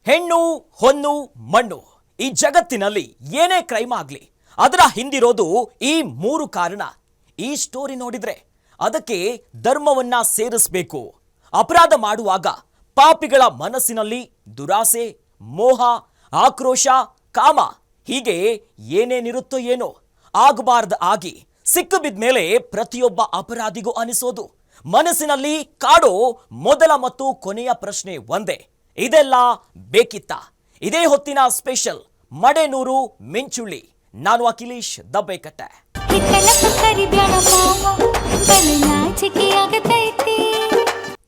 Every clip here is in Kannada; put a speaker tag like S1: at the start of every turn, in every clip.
S1: ಹೆಣ್ಣು ಹೊನ್ನು ಮಣ್ಣು ಈ ಜಗತ್ತಿನಲ್ಲಿ ಏನೇ ಕ್ರೈಮ್ ಆಗಲಿ ಅದರ ಹಿಂದಿರೋದು ಈ ಮೂರು ಕಾರಣ. ಈ ಸ್ಟೋರಿ ನೋಡಿದ್ರೆ ಅದಕ್ಕೆ ಧರ್ಮವನ್ನ ಸೇರಿಸಬೇಕು. ಅಪರಾಧ ಮಾಡುವಾಗ ಪಾಪಿಗಳ ಮನಸ್ಸಿನಲ್ಲಿ ದುರಾಸೆ, ಮೋಹ, ಆಕ್ರೋಶ, ಕಾಮ ಹೀಗೆ ಏನೇನಿರುತ್ತೋ ಏನೋ ಆಗಬಾರ್ದು ಆಗಿ ಸಿಕ್ಕು ಬಿದ್ಮೇಲೆ ಪ್ರತಿಯೊಬ್ಬ ಅಪರಾಧಿಗೂ ಅನಿಸೋದು. ಮನಸ್ಸಿನಲ್ಲಿ ಕಾಡೋ ಮೊದಲ ಮತ್ತು ಕೊನೆಯ ಪ್ರಶ್ನೆ ಒಂದೇ, ಇದೆಲ್ಲ ಬೇಕಿತ್ತ? ಇದೇ ಹೊತ್ತಿನ ಸ್ಪೆಷಲ್ ಮಡೆನೂರು ಮಿಂಚುಳ್ಳಿ. ನಾನು ಅಖಿಲೇಶ್ ದಬ್ಬೆಕಟ್ಟೆ.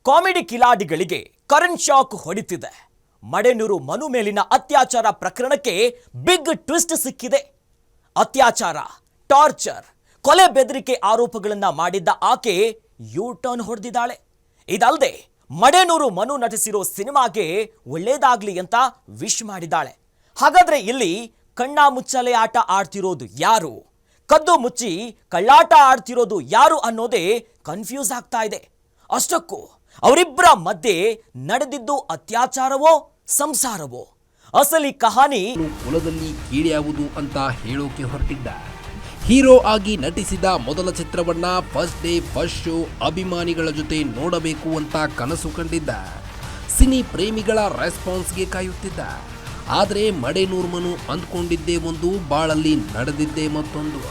S1: ಕಾಮಿಡಿ ಕಿಲಾಡಿಗಳಿಗೆ ಕರೆಂಟ್ ಶಾಕ್ ಹೊಡಿತಿದೆ. ಮಡೆನೂರು ಮನು ಮೇಲಿನ ಅತ್ಯಾಚಾರ ಪ್ರಕರಣಕ್ಕೆ ಬಿಗ್ ಟ್ವಿಸ್ಟ್ ಸಿಕ್ಕಿದೆ. ಅತ್ಯಾಚಾರ, ಟಾರ್ಚರ್, ಕೊಲೆ ಬೆದರಿಕೆ ಆರೋಪಗಳನ್ನ ಮಾಡಿದ್ದ ಆಕೆ ಯೂ ಟರ್ನ್ ಹೊಡೆದಿದ್ದಾಳೆ. ಇದಲ್ಲದೆ ಮಡೆನೂರು ಮನು ನಟಿಸಿರೋ ಸಿನಿಮಾಗೆ ಒಳ್ಳೇದಾಗ್ಲಿ ಅಂತ ವಿಶ್ ಮಾಡಿದ್ದಾಳೆ. ಹಾಗಾದ್ರೆ ಇಲ್ಲಿ ಕಣ್ಣಾ ಮುಚ್ಚಾಲೆ ಆಟ ಆಡ್ತಿರೋದು ಯಾರು, ಕದ್ದು ಮುಚ್ಚಿ ಕಳ್ಳಾಟ ಆಡ್ತಿರೋದು ಯಾರು ಅನ್ನೋದೇ ಕನ್ಫ್ಯೂಸ್ ಆಗ್ತಾ ಇದೆ. ಅಷ್ಟಕ್ಕೂ ಅವರಿಬ್ಬರ ಮಧ್ಯೆ ನಡೆದಿದ್ದು ಅತ್ಯಾಚಾರವೋ ಸಂಸಾರವೋ? ಅಸಲಿ ಕಹಾನಿ
S2: ಕುಲದಲ್ಲಿ ಕೀಳ್ಯಾವುದು ಅಂತ ಹೇಳೋಕೆ ಹೊರಟಿದ್ದ. ಹೀರೋ ಆಗಿ ನಟಿಸಿದ ಮೊದಲ ಚಿತ್ರವನ್ನ ಫಸ್ಟ್ ಡೇ ಫಸ್ಟ್ ಶೋ ಅಭಿಮಾನಿಗಳ ಜೊತೆ ನೋಡಬೇಕು ಅಂತ ಕನಸು ಕಂಡಿದ್ದ. ಸಿನಿ ಪ್ರೇಮಿಗಳ ರೆಸ್ಪಾನ್ಸ್ಗೆ ಕಾಯುತ್ತಿದ್ದ. ಆದರೆ ಮಡೆನೂರು ಮನು ಅಂದ್ಕೊಂಡಿದ್ದೇ ಒಂದು, ಬಾಳಲ್ಲಿ ನಡೆದಿದ್ದೇ ಮತ್ತೊಂದು.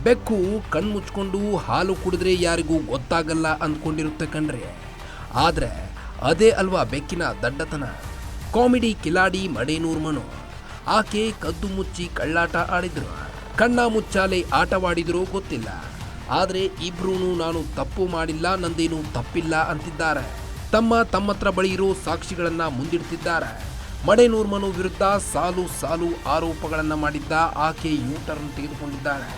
S2: ಬೆಕ್ಕು ಕಣ್ಮುಚ್ಕೊಂಡು ಹಾಲು ಕುಡಿದ್ರೆ ಯಾರಿಗೂ ಗೊತ್ತಾಗಲ್ಲ ಅಂದ್ಕೊಂಡಿರುತ್ತೆ ಕಣ್ರೆ. ಆದರೆ ಅದೇ ಅಲ್ವಾ ಬೆಕ್ಕಿನ ದಡ್ಡತನ. ಕಾಮಿಡಿ ಕಿಲಾಡಿ ಮಡೆನೂರು ಮನು. ಆಕೆ ಕದ್ದು ಮುಚ್ಚಿ ಕಳ್ಳಾಟ ಆಡಿದ್ರು, ಕಣ್ಣ ಮುಚ್ಚಾಲೆ ಆಟವಾಡಿದ್ರೂ ಗೊತ್ತಿಲ್ಲ. ಆದರೆ ಇಬ್ರೂ ನಾನು ತಪ್ಪು ಮಾಡಿಲ್ಲ, ನಂದೇನು ತಪ್ಪಿಲ್ಲ ಅಂತಿದ್ದಾರೆ. ತಮ್ಮತ್ರ ಬಳಿ ಇರೋ ಸಾಕ್ಷಿಗಳನ್ನ ಮುಂದಿಡ್ತಿದ್ದಾರೆ. ಮಡೆನೂರು ಮನು ವಿರುದ್ಧ ಸಾಲು ಸಾಲು ಆರೋಪಗಳನ್ನ ಮಾಡಿದ್ದ ಆಕೆ ಯೂ ಟರ್ನ್ ತೆಗೆದುಕೊಂಡಿದ್ದಾಳೆ.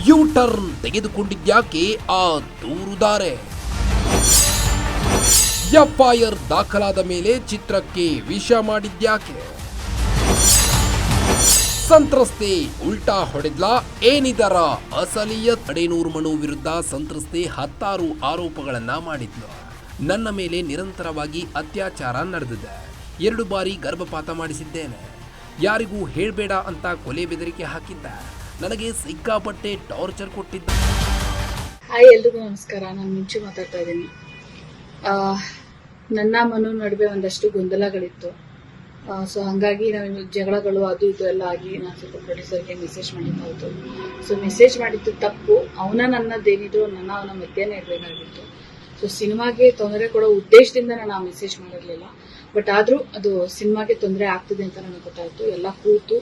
S2: ಯೂ ಟರ್ನ್ ತೆಗೆದುಕೊಂಡಿದ್ಯಾಕೆ ಆ ದೂರುದಾರೆ? ಎಫ್ಐಆರ್ ದಾಖಲಾದ ಮೇಲೆ ಚಿತ್ರಕ್ಕೆ ವಿಷ ಮಾಡಿದ್ಯಾಕೆ? ಸಂತ್ರಸ್ತೆ ಉಲ್ಟಾ ಹೊಡೆದ್ಲಾ? ಏನಿದರ ಅಸಲಿಯತ್? ಮಡೆನೂರು ಮನು ವಿರುದ್ಧ ಸಂತ್ರಸ್ತೆ 10 ಆರೋಪಗಳನ್ನ ಮಾಡಿದ್ಲು. ನನ್ನ ಮೇಲೆ ನಿರಂತರವಾಗಿ ಅತ್ಯಾಚಾರ ನಡೆದಿದೆ, 2 ಬಾರಿ ಗರ್ಭಪಾತ ಮಾಡಿಸಿದ್ದೇನೆ, ಯಾರಿಗೂ ಹೇಳ್ಬೇಡ ಅಂತ ಕೊಲೆ ಬೆದರಿಕೆ ಹಾಕಿದ್ದ, ನನಗೆ ಸಿಕ್ಕಾಪಟ್ಟೆ ಟಾರ್ಚರ್ ಕೊಟ್ಟಿದ್ದ.
S3: ಹಾಯ್, ಎಲ್ರಿಗೂ ನಮಸ್ಕಾರ. ನಾನು ಮಿಂಚು ಮಾತಾಡ್ತಾ ಇದ್ದೀನಿ. ನನ್ನ ಮನು ನಡುವೆ ಒಂದಷ್ಟು ಗೊಂದಲಗಳಿತ್ತು. ಸೊ ಹಾಗಾಗಿ ನಾವು ಜಗಳಗಳು ಅದು ಇದು ಎಲ್ಲ ಆಗಿ ನಾನು ಸ್ವಲ್ಪ ಪ್ರೊಡ್ಯೂಸರ್ಗೆ ಮೆಸೇಜ್ ಮಾಡಿದ್ದಾಯಿತು. ಸೊ ಮೆಸೇಜ್ ಮಾಡಿದ್ದು ತಪ್ಪು. ನನ್ನದೇನಿದ್ರು ಅವನ ಮಧ್ಯೆನೇ ಇರಬೇಕಾಗಿತ್ತು. ಸೊ ಸಿನಿಮಾಗೆ ತೊಂದರೆ ಕೊಡೋ ಉದ್ದೇಶದಿಂದ ನಾನು ಆ ಮೆಸೇಜ್ ಮಾಡಿರಲಿಲ್ಲ. ಬಟ್ ಆದರೂ ಅದು ಸಿನಿಮಾಗೆ ತೊಂದರೆ ಆಗ್ತಿದೆ ಅಂತ ನನಗೆ ಗೊತ್ತಾಯಿತು. ಎಲ್ಲ ಕೂತು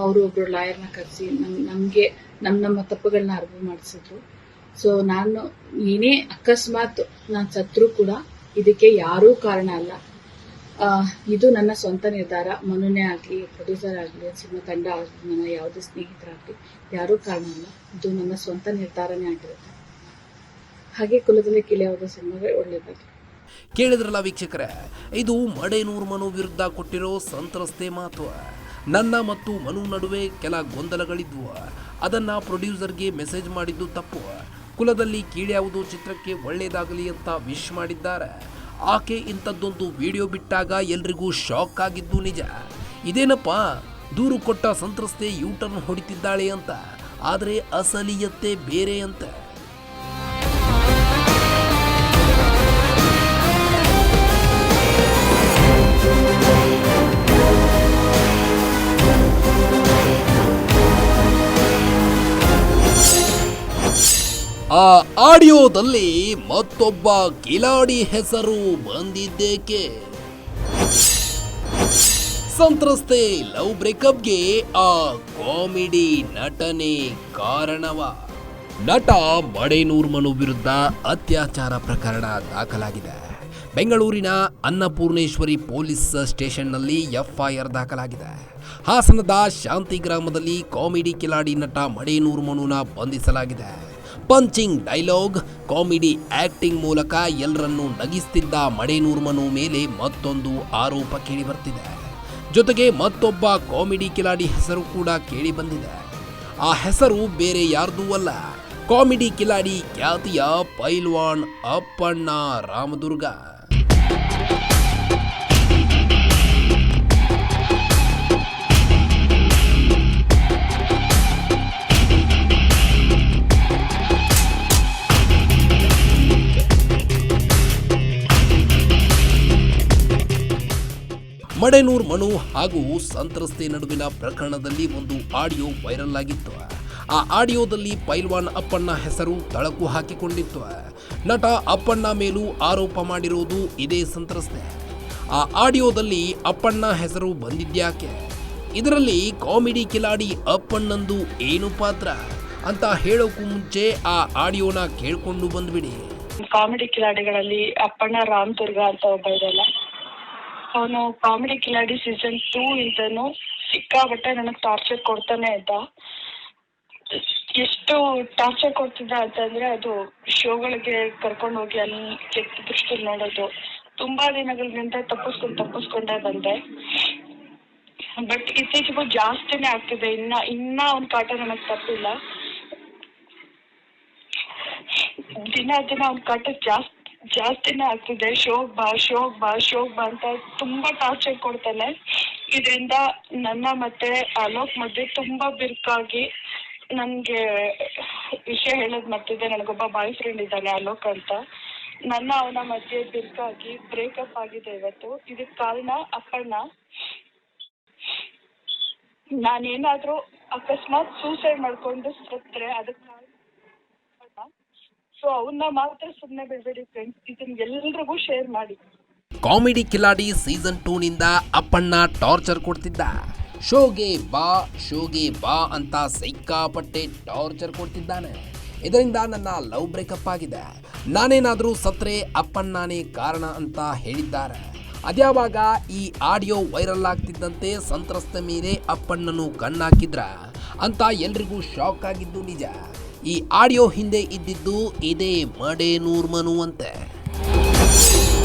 S3: ಅವರು ಒಬ್ರು ಲಾಯರ್ನ ಕರೆಸಿ ನಮಗೆ ನಮ್ಮ ತಪ್ಪುಗಳನ್ನ ಅರಿವು ಮಾಡಿಸಿದ್ರು. ಸೊ ನಾನು ಏನೇ ಅಕಸ್ಮಾತ್ ನಾನು ಸತ್ರು ಕೂಡ ಇದಕ್ಕೆ ಯಾರೂ ಕಾರಣ ಅಲ್ಲ. ಇದು ನನ್ನ ಸ್ವಂತ ನಿರ್ಧಾರ. ಮನುನೇ ಆಗಲಿ, ಪ್ರೊಡ್ಯೂಸರ್ ಆಗಲಿ, ಸಿನಿಮಾ ತಂಡ ಆಗಲಿ, ನನ್ನ ಯಾವುದೇ ಸ್ನೇಹಿತರಾಗಲಿ ಯಾರೂ ಕಾರಣ ಅಲ್ಲ. ಇದು ನನ್ನ ಸ್ವಂತ ನಿರ್ಧಾರನೇ ಆಗಿರುತ್ತೆ. ಹಾಗೆ ಕುಲದಲ್ಲಿ ಕೀಳ್ಯಾವುದು ಸಿನಿಮಾಗೆ ಒಳ್ಳೇದಾಗಿ.
S2: ಕೇಳಿದ್ರಲ್ಲ ವೀಕ್ಷಕರೇ, ಇದು ಮಡೆನೂರು ಮನು ವಿರುದ್ಧ ಕೊಟ್ಟಿರೋ ಸಂತ್ರಸ್ತೆ ಮಾತು. ನನ್ನ ಮತ್ತು ಮನು ನಡುವೆ ಕೆಲ ಗೊಂದಲಗಳಿದ್ವು, ಅದನ್ನ ಪ್ರೊಡ್ಯೂಸರ್ಗೆ ಮೆಸೇಜ್ ಮಾಡಿದ್ದು ತಪ್ಪು, ಕುಲದಲ್ಲಿ ಕೀಳ್ಯಾವುದು ಚಿತ್ರಕ್ಕೆ ಒಳ್ಳೇದಾಗಲಿ ಅಂತ ವಿಶ್ ಮಾಡಿದ್ದಾರೆ. ಆಕೆ ಇಂಥದ್ದೊಂದು ವಿಡಿಯೋ ಬಿಟ್ಟಾಗ ಎಲ್ರಿಗೂ ಶಾಕ್ ಆಗಿದ್ದು ನಿಜ. ಇದೇನಪ್ಪ ದೂರು ಕೊಟ್ಟ ಸಂತ್ರಸ್ತೆ ಯೂ ಟರ್ನ್ ಹೊಡಿತಿದ್ದಾಳೆ ಅಂತ. ಆದರೆ ಅಸಲಿಯತ್ತೆ ಬೇರೆ ಅಂತ. ಆ ಆಡಿಯೋದಲ್ಲಿ ಮತ್ತೊಬ್ಬ ಕಿಲಾಡಿ ಹೆಸರು ಬಂದಿದ್ದೇಕೆ? ಸಂತ್ರಸ್ತೆ ಲವ್ ಬ್ರೇಕಪ್ಗೆ ಆ ಕಾಮಿಡಿ ನಟನೆ ಕಾರಣವ? ನಟ ಮಡೆನೂರು ಮನು ವಿರುದ್ಧ ಅತ್ಯಾಚಾರ ಪ್ರಕರಣ ದಾಖಲಾಗಿದೆ. ಬೆಂಗಳೂರಿನ ಅನ್ನಪೂರ್ಣೇಶ್ವರಿ ಪೊಲೀಸ್ ಸ್ಟೇಷನ್ನಲ್ಲಿ ಎಫ್ಐಆರ್ ದಾಖಲಾಗಿದೆ. ಹಾಸನದ ಶಾಂತಿ ಗ್ರಾಮದಲ್ಲಿ ಕಾಮಿಡಿ ಕಿಲಾಡಿ ನಟ ಮಡೆನೂರು ಮನುನ ಬಂಧಿಸಲಾಗಿದೆ. ಪಂಚಿಂಗ್ ಡೈಲಾಗ್, ಕಾಮಿಡಿ ಆಕ್ಟಿಂಗ್ ಮೂಲಕ ಎಲ್ಲರನ್ನೂ ನಗಿಸ್ತಿದ್ದ ಮಡೇನೂರ್ ಮನು ಮೇಲೆ ಮತ್ತೊಂದು ಆರೋಪ ಕೇಳಿ ಬರ್ತಿದೆ. ಜೊತೆಗೆ ಮತ್ತೊಬ್ಬ ಕಾಮಿಡಿ ಕಿಲಾಡಿ ಹೆಸರು ಕೂಡ ಕೇಳಿ ಬಂದಿದೆ. ಆ ಹೆಸರು ಬೇರೆ ಯಾರ್ದೂ ಅಲ್ಲ, ಕಾಮಿಡಿ ಕಿಲಾಡಿ ಖ್ಯಾತಿಯ ಪೈಲ್ವಾನ್ ಅಪ್ಪಣ್ಣ ರಾಮದುರ್ಗ. ಮಡೇನೂರ್ ಮನು ಹಾಗೂ ಸಂತ್ರಸ್ತೆ ನಡುವಿನ ಪ್ರಕರಣದಲ್ಲಿ ಒಂದು ಆಡಿಯೋ ವೈರಲ್ ಆಗಿತ್ತು. ಆ ಆಡಿಯೋದಲ್ಲಿ ಪೈಲ್ವಾನ್ ಅಪ್ಪಣ್ಣ ಹೆಸರು ತಳಕು ಹಾಕಿಕೊಂಡಿತ್ತು. ನಟ ಅಪ್ಪಣ್ಣ ಮೇಲೂ ಆರೋಪ ಮಾಡಿರುವುದು ಇದೇ ಸಂತ್ರಸ್ತೆ. ಆ ಆಡಿಯೋದಲ್ಲಿ ಅಪ್ಪಣ್ಣ ಹೆಸರು ಬಂದಿದ್ಯಾಕೆ, ಇದರಲ್ಲಿ ಕಾಮಿಡಿ ಕಿಲಾಡಿ ಅಪ್ಪಣ್ಣಂದು ಏನು ಪಾತ್ರ ಅಂತ ಹೇಳೋಕ್ಕೂ ಮುಂಚೆ ಆ ಆಡಿಯೋನ ಕೇಳ್ಕೊಂಡು ಬಂದ್ಬಿಡಿ.
S4: ಕಾಮಿಡಿ ಕಿಲಾಡಿಗಳಲ್ಲಿ ಅಪ್ಪಣ್ಣ ರಾಮದುರ್ಗ ಅಂತ ಒಬ್ಬ ಇದೆಲ್ಲ, ಅವನು ಕಾಮಿಡಿ ಕಿಲಾಡಿ ಸೀಸನ್ 2 ಇಂದನು ಸಿಕ್ಕಾಬಟ್ಟೆ ನನಗೆ ಟಾರ್ಚರ್ ಕೊಡ್ತಾನೆ ಇದ್ದ. ಎಷ್ಟು ಟಾರ್ಚರ್ ಕೊಡ್ತಿದ್ದ ಅಂತಂದ್ರೆ, ಅದು ಶೋಗಳಿಗೆ ಕರ್ಕೊಂಡು ಹೋಗಿ ಅಲ್ಲಿ ಕೆಟ್ಟ ದೃಷ್ಟಿಯಲ್ಲಿ ನೋಡೋದು. ತುಂಬಾ ದಿನಗಳಿಂದ ತಪ್ಪಿಸ್ಕೊಂಡೇ ಬಂದೆ. ಬಟ್ ಇತ್ತೀಚೆಗೂ ಜಾಸ್ತಿನೇ ಆಗ್ತಿದೆ. ಇನ್ನ ಅವ್ನ ಕಾಟ ನನಗೆ ತಪ್ಪಿಲ್ಲ. ದಿನ ಅವ್ನ ಕಾಟ ಜಾಸ್ತಿನೇ ಆಗ್ತಿದೆ. ಶೋಗ್ ಬಾ ಅಂತ ತುಂಬಾ ಟಾರ್ಚರ್ ಕೊಡ್ತಾನೆ. ಇದರಿಂದ ನನ್ನ ಮತ್ತೆ ಅಲೋಕ್ ಮಧ್ಯೆ ತುಂಬಾ ಬಿರುಕಾಗಿ ನನ್ಗೆ ವಿಷಯ ಹೇಳೋದ್ ಮರ್ತಿದ್ದೆ. ನನಗೊಬ್ಬ ಬಾಯ್ ಫ್ರೆಂಡ್ ಇದ್ದಾನೆ ಅಲೋಕ್ ಅಂತ. ಅವನ ಮಧ್ಯೆ ಬಿರುಕಾಗಿ ಬ್ರೇಕಪ್ ಆಗಿದೆ ಇವತ್ತು. ಇದಕ್ ಕಾರಣ ಅಪ್ಪಣ್ಣ. ನಾನೇನಾದ್ರೂ ಅಕಸ್ಮಾತ್ ಸೂಸೈಡ್ ಮಾಡ್ಕೊಂಡು ಸತ್ರೆ ಅದಕ್ಕೆ ಸೊ ಅವನ್ನ ಮಾತ್ರ ಸುಮ್ಮನೆ ಬಿಡ್ಬೇಡಿ ಫ್ರೆಂಡ್ಸ್. ಇದನ್ನ ಎಲ್ರಿಗೂ ಶೇರ್ ಮಾಡಿ.
S2: ಕಾಮಿಡಿ ಕಿಲಾಡಿ ಸೀಸನ್ 2 ನಿಂದ ಅಪ್ಪಣ್ಣ ಟಾರ್ಚರ್ ಕೊಡ್ತಿದ್ದ. ಶೋಗೆ ಬಾ ಅಂತ ಸಿಕ್ಕಾಪಟ್ಟೆ ಟಾರ್ಚರ್ ಕೊಡ್ತಿದ್ದಾನೆ. ಇದರಿಂದ ನನ್ನ ಲವ್ ಬ್ರೇಕಪ್ ಆಗಿದೆ, ನಾನೇನಾದ್ರೂ ಸತ್ರೆ ಅಪ್ಪಣ್ಣನೇ ಕಾರಣ ಅಂತ ಹೇಳಿದ್ದಾರೆ. ಅದ್ಯಾವಾಗ ಈ ಆಡಿಯೋ ವೈರಲ್ ಆಗ್ತಿದ್ದಂತೆ ಸಂತ್ರಸ್ತ ಮೇಲೆ ಅಪ್ಪಣ್ಣನು ಕಣ್ಣಾಕಿದ್ರ ಅಂತ ಎಲ್ರಿಗೂ ಶಾಕ್ ಆಗಿದ್ದು ನಿಜ. ಈ ಆಡಿಯೋ ಹಿಂದೆ ಇದ್ದಿದ್ದು ಇದೇ ಮಡೇನೂರ್ ಮನು ಅಂತೆ.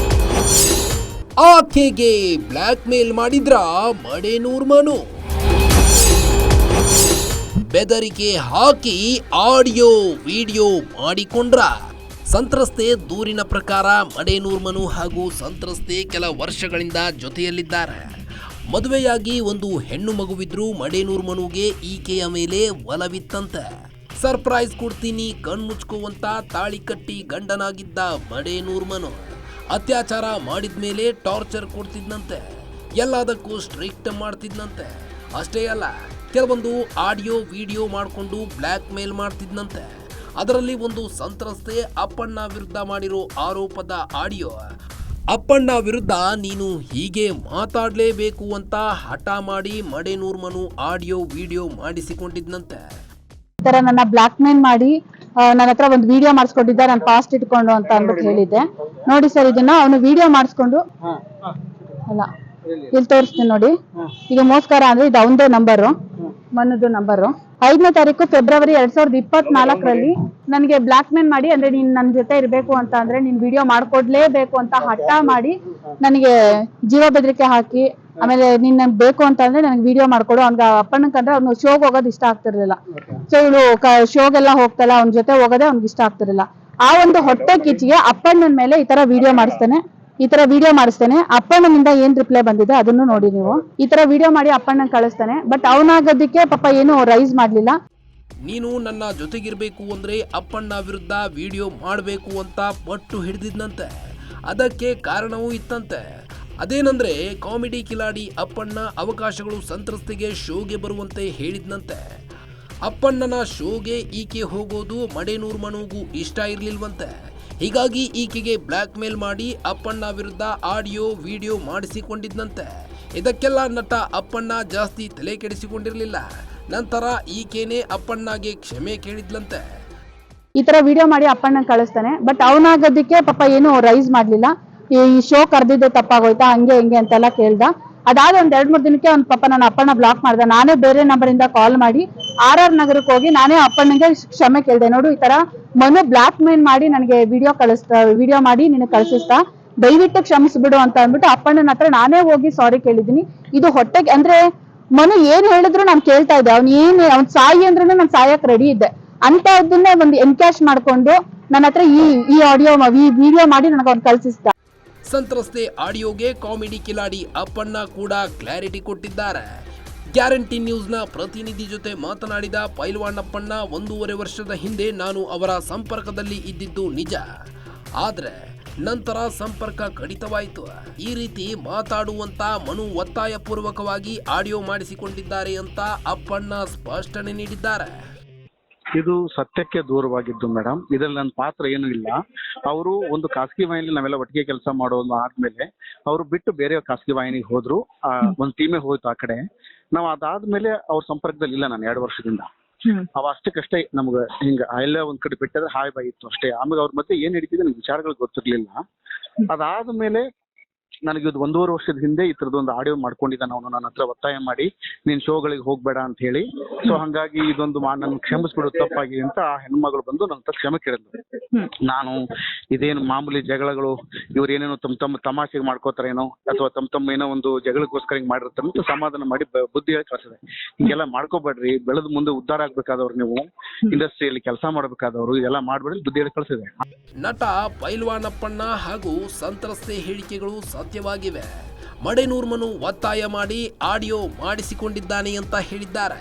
S2: ಆಕೆಗೆ ಬ್ಲ್ಯಾಕ್ ಮೇಲ್ ಮಾಡಿದ್ರ ಮಡೇನೂರ್ ಮನು. ಬೆದರಿಕೆ ಹಾಕಿ ಆಡಿಯೋ ವಿಡಿಯೋ ಮಾಡಿಕೊಂಡ್ರ. ಸಂತ್ರಸ್ತೆ ದೂರಿನ ಪ್ರಕಾರ ಮಡೇನೂರ್ ಮನು ಹಾಗೂ ಸಂತ್ರಸ್ತೆ ಕೆಲ ವರ್ಷಗಳಿಂದ ಜೊತೆಯಲ್ಲಿದ್ದಾರೆ. ಮದುವೆಯಾಗಿ ಒಂದು ಹೆಣ್ಣು ಮಗುವಿದ್ರೂ ಮಡೇನೂರ್ ಮನುಗೆ ಈಕೆಯ ಮೇಲೆ ಒಲವಿತ್ತಂತೆ. ಸರ್ಪ್ರೈಸ್ ಕೊಡ್ತೀನಿ ಕಣ್ಮುಚ್ಕೋವಂತ ತಾಳಿ ಕಟ್ಟಿ ಗಂಡನಾಗಿದ್ದ ಮಡೇನೂರ್ ಮನು ಅತ್ಯಾಚಾರ ಮಾಡಿದ್ಮೇಲೆ ಟಾರ್ಚರ್ ಕೊಡ್ತಿದ್ನಂತೆ. ಎಲ್ಲದಕ್ಕೂ ಸ್ಟ್ರಿಕ್ಟ್ ಮಾಡ್ತಿದ್ನಂತೆ. ಅಷ್ಟೇ ಅಲ್ಲ, ಕೆಲವೊಂದು ಆಡಿಯೋ ವಿಡಿಯೋ ಮಾಡಿಕೊಂಡು ಬ್ಲ್ಯಾಕ್ ಮೇಲ್ ಮಾಡ್ತಿದ್ನಂತೆ. ಅದರಲ್ಲಿ ಒಂದು ಸಂತ್ರಸ್ತೆ ಅಪ್ಪಣ್ಣ ವಿರುದ್ಧ ಮಾಡಿರೋ ಆರೋಪದ ಆಡಿಯೋ. ಅಪ್ಪಣ್ಣ ವಿರುದ್ಧ ನೀನು ಹೀಗೆ ಮಾತಾಡಲೇಬೇಕು ಅಂತ ಹಠ ಮಾಡಿ ಮಡೇನೂರ್ ಮನು ಆಡಿಯೋ ವಿಡಿಯೋ ಮಾಡಿಸಿಕೊಂಡಿದ್ನಂತೆ.
S3: ಈ ತರ ನನ್ನ ಬ್ಲಾಕ್ ಮೇಲ್ ಮಾಡಿ ನನ್ನ ಹತ್ರ ಒಂದು ವಿಡಿಯೋ ಮಾಡಿಸ್ಕೊಂಡಿದ್ದ, ನಾನು ಪಾಸ್ಟ್ ಇಟ್ಕೊಂಡು ಅಂತ ಅಂದ್ಬಿಟ್ಟು ಹೇಳಿದ್ದೆ. ನೋಡಿ ಸರ್, ಇದನ್ನ ಅವನು ವಿಡಿಯೋ ಮಾಡಿಸ್ಕೊಂಡು ಅಲ್ಲ ಇಲ್ಲಿ ತೋರಿಸ್ತೀನಿ ನೋಡಿ. ಈಗ ಮೋಸ್ಕರ ಅಂದ್ರೆ ಇದು ಅವನದೇ ನಂಬರು, ಮನದು ನಂಬರು. 5ನೇ ತಾರೀಕು ಫೆಬ್ರವರಿ 2024ರಲ್ಲಿ ನನಗೆ ಬ್ಲಾಕ್ ಮೇಲ್ ಮಾಡಿ, ಅಂದ್ರೆ ನೀನ್ ನನ್ನ ಜೊತೆ ಇರ್ಬೇಕು ಅಂತ ಅಂದ್ರೆ ನೀನ್ ವಿಡಿಯೋ ಮಾಡ್ಕೊಡ್ಲೇಬೇಕು ಅಂತ ಹಠ ಮಾಡಿ ನನಗೆ ಜೀವ ಬೆದರಿಕೆ ಹಾಕಿ, ಆಮೇಲೆ ನಿನ್ನ ಬೇಕು ಅಂತ ಅಂದ್ರೆ ನನಗೆ ವಿಡಿಯೋ ಮಾಡ್ಕೊಡು. ಅವ್ನಿಗೆ ಅಪ್ಪಣ್ಣಂಕಂದ್ರೆ ಅವ್ನು ಶೋಗ್ ಹೋಗೋದು ಇಷ್ಟ ಆಗ್ತಿರ್ಲಿಲ್ಲ. ಸೊ ಇವಳು ಶೋಗೆಲ್ಲ ಹೋಗ್ತಲ್ಲ, ಅವ್ನ ಜೊತೆ ಹೋಗೋದೇ ಅವ್ನಿಗೆ ಇಷ್ಟ ಆಗ್ತಿರ್ಲಿಲ್ಲ. ಆ ಒಂದು ಹೊಟ್ಟೆ ಕಿಚ್ಚಿಗೆ ಅಪ್ಪಣ್ಣನ ಮೇಲೆ ಈ ತರ ವಿಡಿಯೋ ಮಾಡಿಸ್ತೇನೆ. ಅಪ್ಪಣ್ಣನಿಂದ ಏನ್ ರಿಪ್ಲೈ ಬಂದಿದೆ ಅದನ್ನು ನೋಡಿ ನೀವು. ಈ ತರ ವಿಡಿಯೋ ಮಾಡಿ ಅಪ್ಪಣ್ಣನ್ ಕಳಿಸ್ತಾನೆ. ಬಟ್ ಅವನಾಗೋದಕ್ಕೆ ಪಾಪ ಏನು ರೈಸ್ ಮಾಡ್ಲಿಲ್ಲ.
S2: ನೀನು ನನ್ನ ಜೊತೆಗಿರ್ಬೇಕು ಅಂದ್ರೆ ಅಪ್ಪಣ್ಣ ವಿರುದ್ಧ ವಿಡಿಯೋ ಮಾಡಬೇಕು ಅಂತ ಪಟ್ಟು ಹಿಡಿದಿದ್ನಂತೆ. ಅದಕ್ಕೆ ಕಾರಣವೂ ಇತ್ತಂತೆ. ಅದೇನಂದ್ರೆ ಕಾಮಿಡಿ ಕಿಲಾಡಿ ಅಪ್ಪಣ್ಣ ಅವಕಾಶಗಳು ಸಂತ್ರಸ್ತೆಗೆ ಶೋಗೆ ಬರುವಂತೆ ಹೇಳಿದ್ನಂತೆ. ಅಪ್ಪಣ್ಣನ ಶೋಗೆ ಈಕೆ ಹೋಗೋದು ಮಡೇನೂರ್ ಮನುಗೂ ಇಷ್ಟ ಇರ್ಲಿಲ್ವಂತೆ. ಹೀಗಾಗಿ ಈಕೆಗೆ ಬ್ಲ್ಯಾಕ್ ಮೇಲ್ ಮಾಡಿ ಅಪ್ಪಣ್ಣ ವಿರುದ್ಧ ಆಡಿಯೋ ವಿಡಿಯೋ ಮಾಡಿಸಿಕೊಂಡಿದ್ನಂತೆ. ಇದಕ್ಕೆಲ್ಲ ನಟ ಅಪ್ಪಣ್ಣ ಜಾಸ್ತಿ ತಲೆ ಕೆಡಿಸಿಕೊಂಡಿರಲಿಲ್ಲ. ನಂತರ ಈಕೆನೇ ಅಪ್ಪಣ್ಣಗೆ ಕ್ಷಮೆ ಕೇಳಿದ್ಲಂತೆ.
S3: ಈ ತರ ವಿಡಿಯೋ ಮಾಡಿ ಅಪ್ಪಣ್ಣನ್ ಕಳಿಸ್ತಾನೆ. ಬಟ್ ಅವನಾಗೋದಕ್ಕೆ ಪಾಪ ಏನು ರೈಸ್ ಮಾಡ್ಲಿಲ್ಲ. ಈ ಶೋ ಕರೆದಿದ್ದೆ ತಪ್ಪಾಗೋಯ್ತಾ, ಹಂಗೆ ಹಿಂಗೆ ಅಂತೆಲ್ಲ ಕೇಳ್ದ. ಅದಾದ ಒಂದ್ 2-3 ದಿನಕ್ಕೆ ಅವ್ನ ಪಾಪ ನನ್ನ ಅಪ್ಪನ ಬ್ಲಾಕ್ ಮಾಡ್ದೆ. ನಾನೇ ಬೇರೆ ನಂಬರಿಂದ ಕಾಲ್ ಮಾಡಿ RR ನಗರಕ್ಕೆ ಹೋಗಿ ನಾನೇ ಅಪ್ಪನಿಗೆ ಕ್ಷಮೆ ಕೇಳಿದೆ. ನೋಡು, ಈ ತರ ಮನು ಬ್ಲಾಕ್ ಮೇಲ್ ಮಾಡಿ ನನಗೆ ವಿಡಿಯೋ ಮಾಡಿ ನಿನಗೆ ಕಳಿಸ್ತಾ, ದಯವಿಟ್ಟು ಕ್ಷಮಿಸ್ಬಿಡು ಅಂತ ಅಂದ್ಬಿಟ್ಟು ಅಪ್ಪಣ್ಣನ ಹತ್ರ ನಾನೇ ಹೋಗಿ ಸಾರಿ ಕೇಳಿದೀನಿ. ಇದು ಹೊಟ್ಟೆಗೆ ಅಂದ್ರೆ ಮನು ಏನ್ ಹೇಳಿದ್ರು ನಾನು ಕೇಳ್ತಾ ಇದ್ದೆ. ಅವ್ನ್ ಸಾಯಿ ಅಂದ್ರೆ ನಾನು ಸಾಯಕ್ ರೆಡಿ ಇದ್ದೆ. ಅಂತದನ್ನೇ ಒಂದು ಎನ್ಕ್ಯಾಶ್ ಮಾಡ್ಕೊಂಡು ನನ್ನ ಹತ್ರ ಈ ವಿಡಿಯೋ ಮಾಡಿ ನನಗೆ ಅವ್ನು ಕಳ್ಸಿಸ್ತಾ.
S2: ಸಂತ್ರಸ್ತೆ ಆಡಿಯೋಗೆ ಕಾಮಿಡಿ ಕಿಲಾಡಿ ಅಪ್ಪಣ್ಣ ಕೂಡ ಕ್ಲಾರಿಟಿ ಕೊಟ್ಟಿದ್ದಾರೆ. ಗ್ಯಾರಂಟಿ ನ್ಯೂಸ್ನ ಪ್ರತಿನಿಧಿ ಜೊತೆ ಮಾತನಾಡಿದ ಪೈಲ್ವಾನಪ್ಪಣ್ಣ, 1.5 ವರ್ಷದ ಹಿಂದೆ ನಾನು ಅವರ ಸಂಪರ್ಕದಲ್ಲಿ ಇದ್ದಿದ್ದು ನಿಜ, ಆದ್ರೆ ನಂತರ ಸಂಪರ್ಕ ಕಡಿತವಾಯಿತು. ಈ ರೀತಿ ಮಾತಾಡುವಂತ ಮನು ಒತ್ತಾಯಪೂರ್ವಕವಾಗಿ ಆಡಿಯೋ ಮಾಡಿಸಿಕೊಂಡಿದ್ದಾರೆ ಅಂತ ಅಪ್ಪಣ್ಣ ಸ್ಪಷ್ಟನೆ ನೀಡಿದ್ದಾರೆ.
S5: ಇದು ಸತ್ಯಕ್ಕೆ ದೂರವಾಗಿದ್ದು ಮೇಡಮ್. ಇದರಲ್ಲಿ ನನ್ನ ಪಾತ್ರ ಏನೂ ಇಲ್ಲ. ಅವರು ಒಂದು ಖಾಸಗಿ ವಾಹಿನಿಲಿ ನಾವೆಲ್ಲ ಒಟ್ಟಿಗೆ ಕೆಲಸ ಮಾಡೋದು ಆದ್ಮೇಲೆ ಅವರು ಬಿಟ್ಟು ಬೇರೆ ಖಾಸಗಿ ವಾಹಿನಿಗೆ ಹೋದ್ರು. ಒಂದು ಟೀಮೇ ಹೋಯ್ತು ಆ ಕಡೆ. ನಾವು ಅದಾದ್ಮೇಲೆ ಅವ್ರ ಸಂಪರ್ಕದಲ್ಲಿ ಇಲ್ಲ ನಾನು 2 ವರ್ಷದಿಂದ. ಅವ ಅಷ್ಟಕ್ಕಷ್ಟೇ ನಮ್ಗೆ ಹಿಂಗ ಎಲ್ಲ ಒಂದ್ ಕಡೆ ಬಿಟ್ಟದ್ರೆ ಹಾಯ್ ಬಾಯ್ ಇತ್ತು ಅಷ್ಟೇ. ಆಮೇಲೆ ಅವ್ರ ಮತ್ತೆ ಏನ್ ನಡೀತಿದೆ ನಮ್ಗೆ ವಿಚಾರಗಳು ಗೊತ್ತಿರ್ಲಿಲ್ಲ. ಅದಾದ್ಮೇಲೆ ನನಗೆ ಇದು 1.5 ವರ್ಷದ ಹಿಂದೆ ಈ ತರದೊಂದು ಆಡಿಯೋ ಮಾಡ್ಕೊಂಡಿದ್ದಾನೆ ಅವನು ನನ್ನ ಹತ್ರ ಒತ್ತಾಯ ಮಾಡಿ, ನೀನ್ ಶೋಗಳಿಗೆ ಹೋಗ್ಬೇಡ ಅಂತ ಹೇಳಿ. ಸೊ ಹಂಗಾಗಿ ಇದೊಂದು ನನ್ ಕ್ಷಮಿಸ್ಬಿಡು ತಪ್ಪಾಗಿ ಅಂತ ಆ ಹೆಣ್ಮಗಳು ಬಂದು ನನ್ನ ಹತ್ರ ಕ್ಷಮೆ ಕೇಳಿದ್ಲು. ನಾನು ಇದೇನು ಮಾಮೂಲಿ ಜಗಳಗಳು, ಇವ್ರು ಏನೇನೋ ತಮ್ಮ ತಮಾಷೆಗೆ ಮಾಡ್ಕೋತಾರೇನೋ ಅಥವಾ ತಮ್ಮ ಏನೋ ಒಂದು ಜಗಳಕ್ಕೋಸ್ಕರ ಹಿಂಗ್ ಮಾಡಿರ್ತಾರೆ ಅಂತ ಸಮಾಧಾನ ಮಾಡಿ ಬುದ್ಧಿ ಹೇಳಿ ಕಳ್ಸಿದೆ. ಹಿಂಗೆಲ್ಲ ಮಾಡ್ಕೋಬೇಡ್ರಿ, ಬೆಳೆದ ಮುಂದೆ ಉದ್ಧಾರ ಆಗ್ಬೇಕಾದವ್ರು, ನೀವು ಇಂಡಸ್ಟ್ರಿಯಲ್ಲಿ ಕೆಲಸ ಮಾಡ್ಬೇಕಾದವ್ರು, ಇದೆಲ್ಲ ಮಾಡ್ಬೇಡಿ ಬುದ್ಧಿ ಹೇಳಿ ಕಳ್ಸಿದೆ.
S2: ನಟ ಪೈಲ್ವಾನಪ್ಪಣ್ಣ ಹಾಗೂ ಸಂತ್ರಸ್ತೆ ಹೇಳಿಕೆಗಳು ಸತ್ಯವಾಗಿವೆ. ಮಡೆನೂರ್ ಮನು ಒತ್ತಾಯ ಮಾಡಿ ಆಡಿಯೋ ಮಾಡಿಸಿಕೊಂಡಿದ್ದಾನೆ ಅಂತ ಹೇಳಿದ್ದಾರೆ.